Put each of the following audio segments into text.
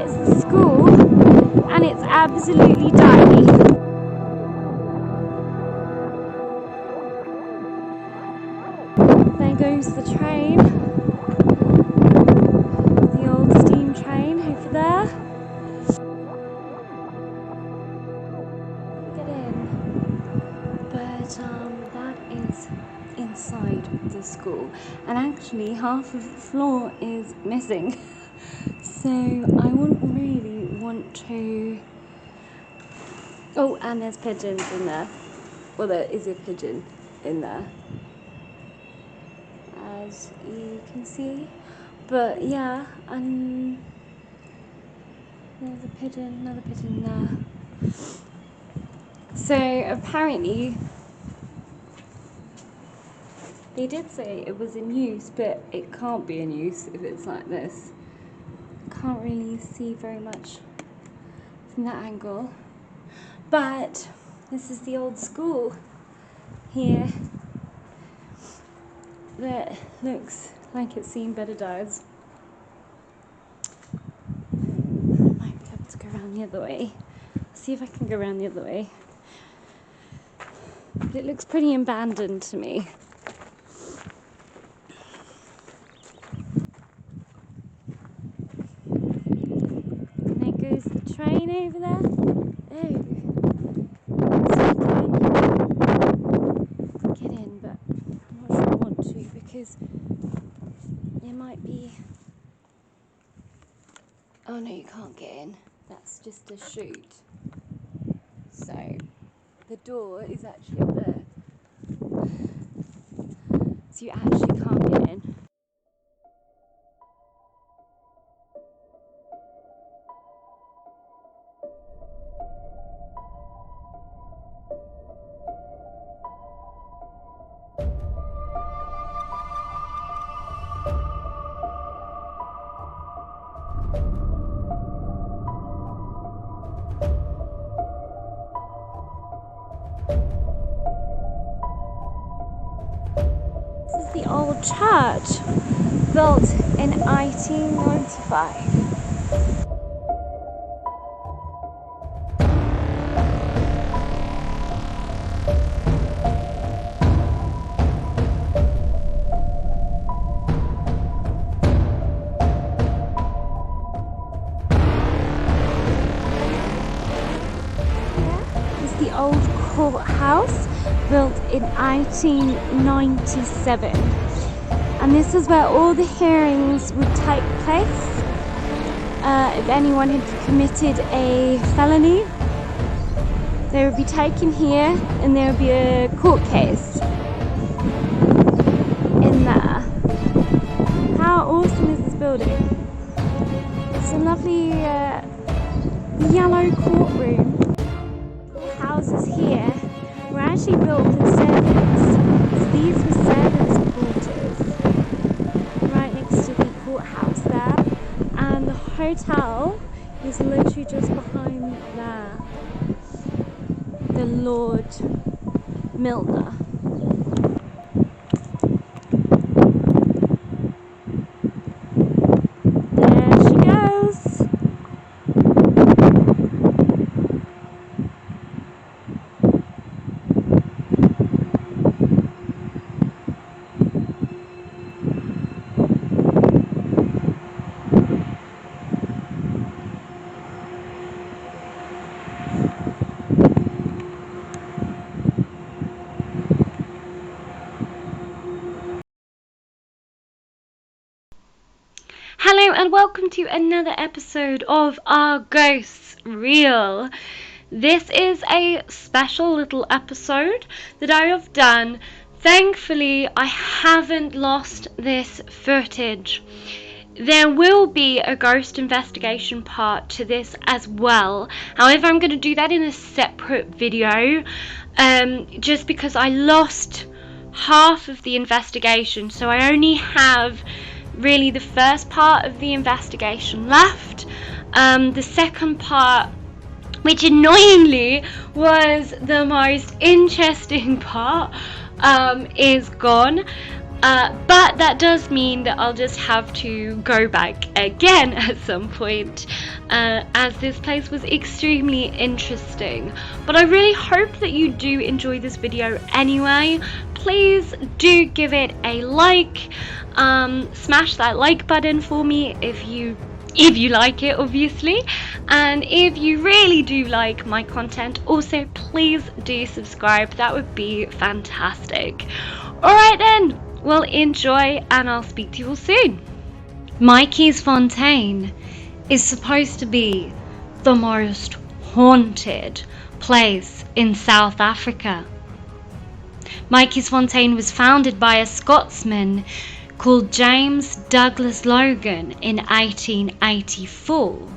it's the school, and it's absolutely tiny. There goes the train, the old steam train over there. Get in, but that is inside the school, and actually half of the floor is missing. So I wouldn't really want to. Oh, and there's pigeons in there. Well, there is a pigeon in there, as you can see. But yeah, and there's a pigeon, another pigeon there. So apparently, they did say it was in use, but it can't be in use if it's like this. Can't really see very much from that angle. But this is the old school here that looks like it's seen better days. I might be able to go around the other way. See if I can go around the other way. But it looks pretty abandoned to me. And there goes the train over there. Oh. So get in, but I'm not sure I want to because there might be. Oh no, you can't get in. That's just a chute. So the door is actually up there. So you actually can't get in. The old church built in 1895. Here is the old courthouse, built in 1897, and this is where all the hearings would take place. If anyone had committed a felony, they would be taken here and there would be a court case in there. How awesome is this building? It's a lovely yellow courtroom. Houses here were actually built for servants. So these were servants' quarters, right next to the courthouse there. And the hotel is literally just behind there. The Lord Milner. There she goes. Hello and welcome to another episode of Our Ghosts Real. This is a special little episode that I have done. Thankfully, I haven't lost this footage. There will be a ghost investigation part to this as well. However, I'm going to do that in a separate video, just because I lost half of the investigation, so I only have really the first part of the investigation left. The second part, which annoyingly was the most interesting part, is gone. But that does mean that I'll just have to go back again at some point, as this place was extremely interesting. But I really hope that you do enjoy this video anyway. Please do give it a like, smash that like button for me if you like it, obviously, and if you really do like my content, also please do subscribe. That would be fantastic. Alright then, well, enjoy, and I'll speak to you all soon. Matjiesfontein is supposed to be the most haunted place in South Africa. Matjiesfontein was founded by a Scotsman called James Douglas Logan in 1884,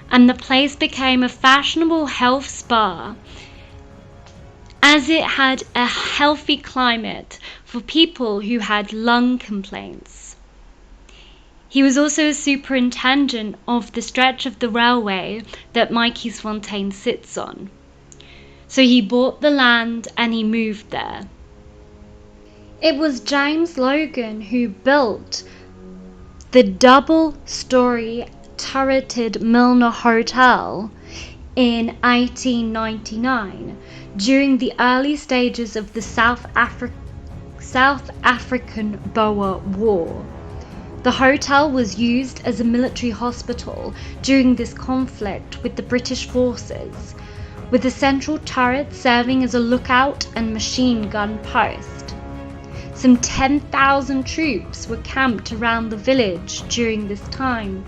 and the place became a fashionable health spa as it had a healthy climate for people who had lung complaints. He was also a superintendent of the stretch of the railway that Matjiesfontein sits on. So he bought the land and he moved there. It was James Logan who built the double-story turreted Milner Hotel in 1899 during the early stages of the South African Boer War. The hotel was used as a military hospital during this conflict with the British forces, with the central turret serving as a lookout and machine gun post. Some 10,000 troops were camped around the village during this time.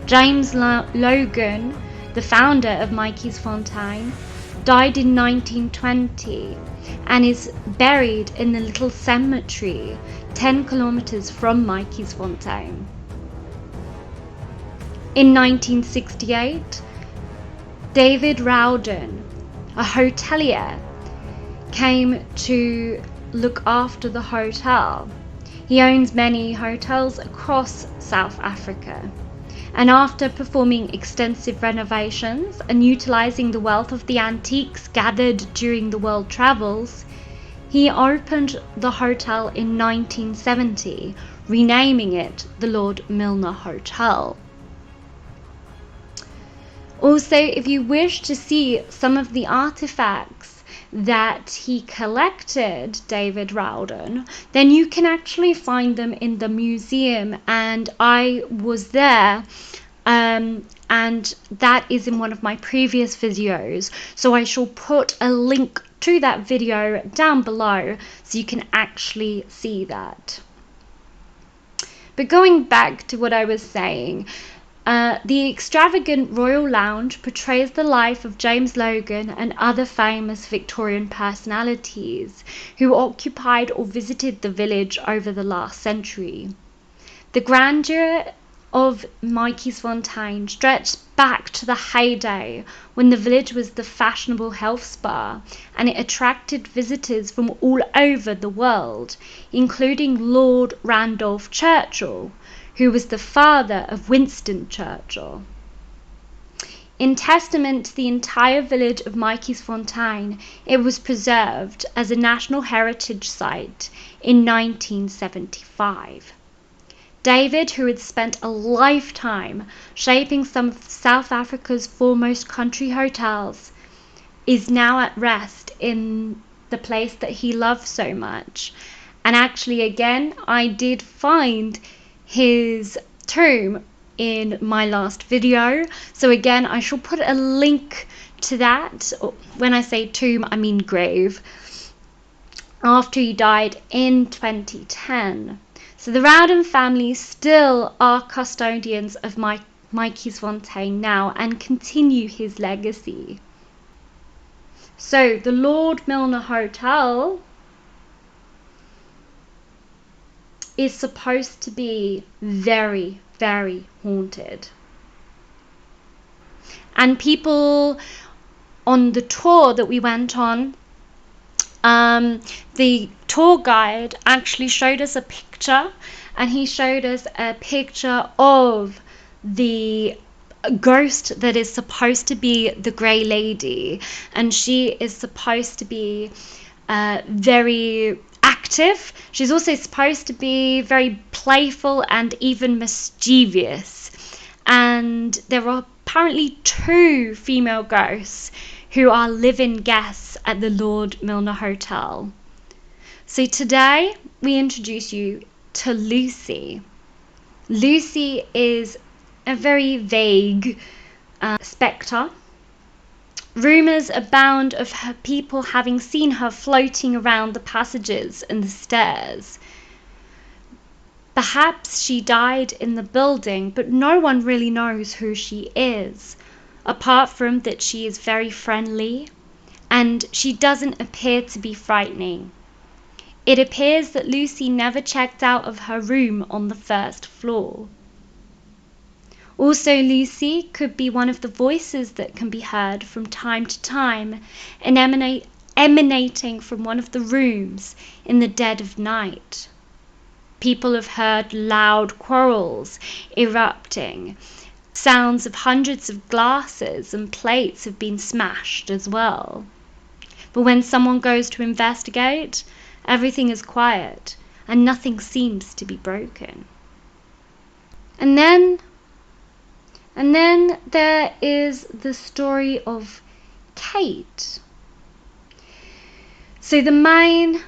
James Logan, the founder of Matjiesfontein, died in 1920 and is buried in the little cemetery 10 kilometers from Matjiesfontein. In 1968, David Rowden, a hotelier, came to look after the hotel. He owns many hotels across South Africa, and after performing extensive renovations and utilizing the wealth of the antiques gathered during the world travels, he opened the hotel in 1970, renaming it the Lord Milner Hotel. Also, if you wish to see some of the artifacts that he collected, David Rowden, then you can actually find them in the museum, and I was there, and that is in one of my previous videos, so I shall put a link to that video down below so you can actually see that. But going back to what I was saying, the extravagant Royal Lounge portrays the life of James Logan and other famous Victorian personalities who occupied or visited the village over the last century. The grandeur of Matjiesfontein stretched back to the heyday when the village was the fashionable health spa, and it attracted visitors from all over the world, including Lord Randolph Churchill, who was the father of Winston Churchill. In testament to the entire village of Matjiesfontein, it was preserved as a National Heritage Site in 1975. David, who had spent a lifetime shaping some of South Africa's foremost country hotels, is now at rest in the place that he loved so much. And actually, again, I did find his tomb in my last video, so again I shall put a link to that. When I say tomb, I mean grave, after he died in 2010. So the Rowden family still are custodians of Matjiesfontein now and continue his legacy. So the Lord Milner Hotel is supposed to be very, very haunted. And people on the tour that we went on, the tour guide actually showed us a picture, and he showed us a picture of the ghost that is supposed to be the Grey Lady, and she is supposed to be very active active. She's also supposed to be very playful and even mischievous. And there are apparently 2 female ghosts who are live-in guests at the Lord Milner Hotel. So today we introduce you to Lucy. Lucy is a very vague spectre. Rumours abound of her people having seen her floating around the passages and the stairs. Perhaps she died in the building, but no one really knows who she is, apart from that she is very friendly and she doesn't appear to be frightening. It appears that Lucy never checked out of her room on the 1st floor. Also, Lucy could be one of the voices that can be heard from time to time and emanating from one of the rooms in the dead of night. People have heard loud quarrels erupting. Sounds of hundreds of glasses and plates have been smashed as well. But when someone goes to investigate, everything is quiet and nothing seems to be broken. And then there is the story of Kate. So the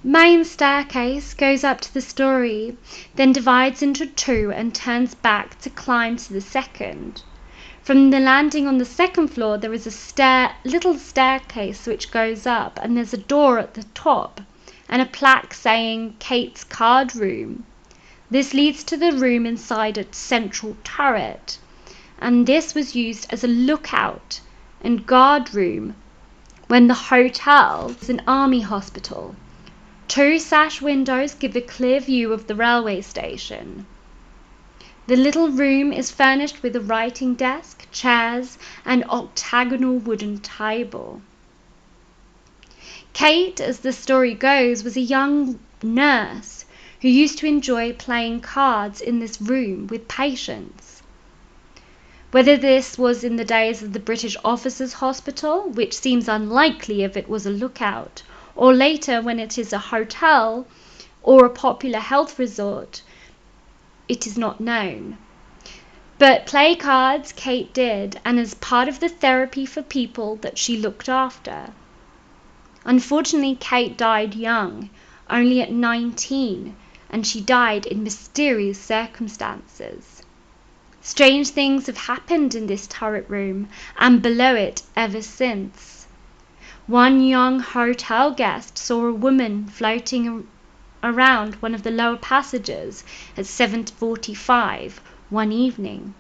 main staircase goes up to the story, then divides into 2 and turns back to climb to the second. From the landing on the 2nd floor, there is a little staircase which goes up, and there's a door at the top and a plaque saying Kate's card room. This leads to the room inside a central turret, and this was used as a lookout and guard room when the hotel was an army hospital. 2 sash windows give a clear view of the railway station. The little room is furnished with a writing desk, chairs, and octagonal wooden table. Kate, as the story goes, was a young nurse who used to enjoy playing cards in this room with patients. Whether this was in the days of the British Officers' Hospital, which seems unlikely if it was a lookout, or later when it is a hotel or a popular health resort, it is not known. But play cards Kate did, and as part of the therapy for people that she looked after. Unfortunately, Kate died young, only at 19, and she died in mysterious circumstances. Strange things have happened in this turret room and below it ever since. One young hotel guest saw a woman floating around one of the lower passages at 7:45 one evening.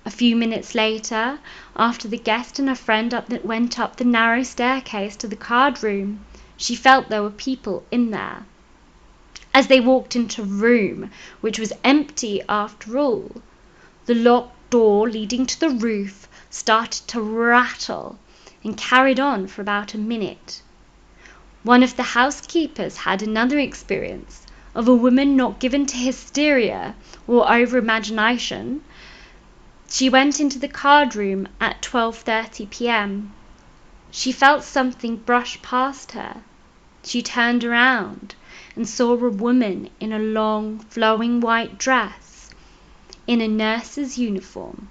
A few minutes later, after the guest and a friend went up the narrow staircase to the card room, she felt there were people in there. As they walked into a room, which was empty after all, the locked door leading to the roof started to rattle and carried on for about a minute. One of the housekeepers had another experience of a woman not given to hysteria or over-imagination. She went into the card room at 12:30 p.m. She felt something brush past her. She turned around and saw a woman in a long, flowing white dress, in a nurse's uniform.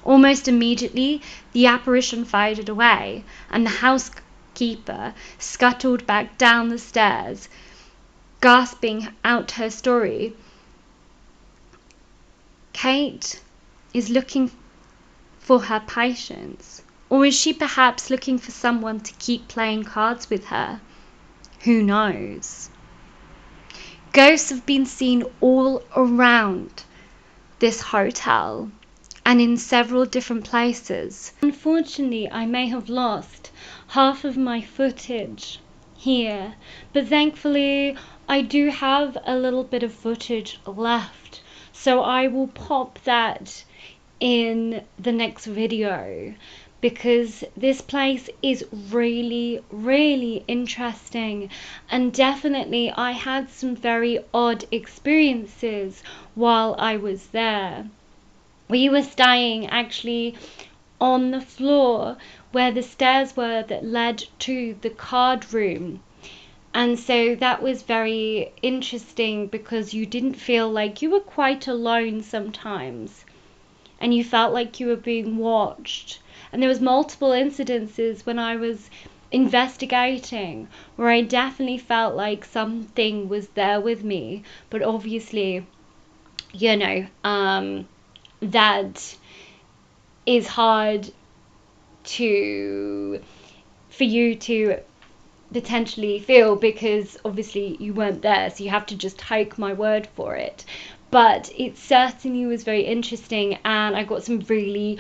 Almost immediately, the apparition faded away, and the housekeeper scuttled back down the stairs, gasping out her story. Kate is looking for her patients, or is she perhaps looking for someone to keep playing cards with her? Who knows? Ghosts have been seen all around this hotel and in several different places. Unfortunately, I may have lost half of my footage here, but thankfully I do have a little bit of footage left, so I will pop that in the next video, because this place is really, really interesting, and definitely I had some very odd experiences while I was there. We were staying actually on the floor where the stairs were that led to the card room, And so that was very interesting because you didn't feel like you were quite alone sometimes, and you felt like you were being watched. And there was multiple incidences when I was investigating where I definitely felt like something was there with me, but obviously, that is hard to for you to potentially feel, because obviously you weren't there, so you have to just take my word for it. But it certainly was very interesting, and I got some really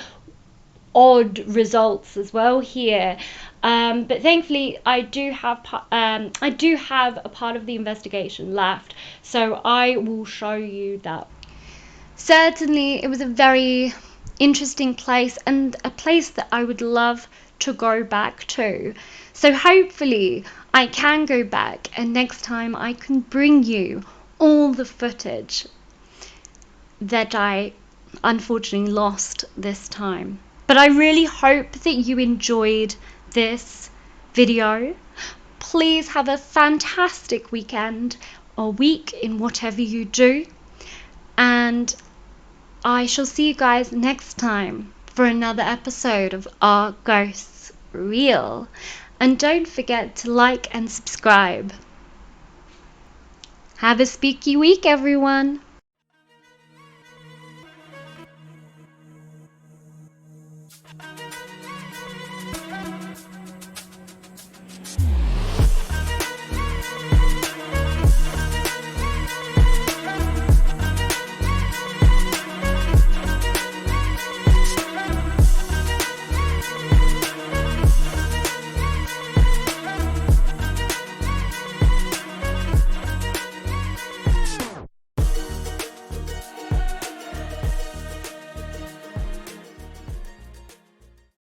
odd results as well here. But thankfully, I do have a part of the investigation left, so I will show you that. Certainly, it was a very interesting place, and a place that I would love to go back to. So hopefully I can go back, and next time I can bring you all the footage that I unfortunately lost this time. But I really hope that you enjoyed this video. Please have a fantastic weekend or week in whatever you do. And I shall see you guys next time for another episode of Are Ghosts Real? And don't forget to like and subscribe. Have a spooky week, everyone.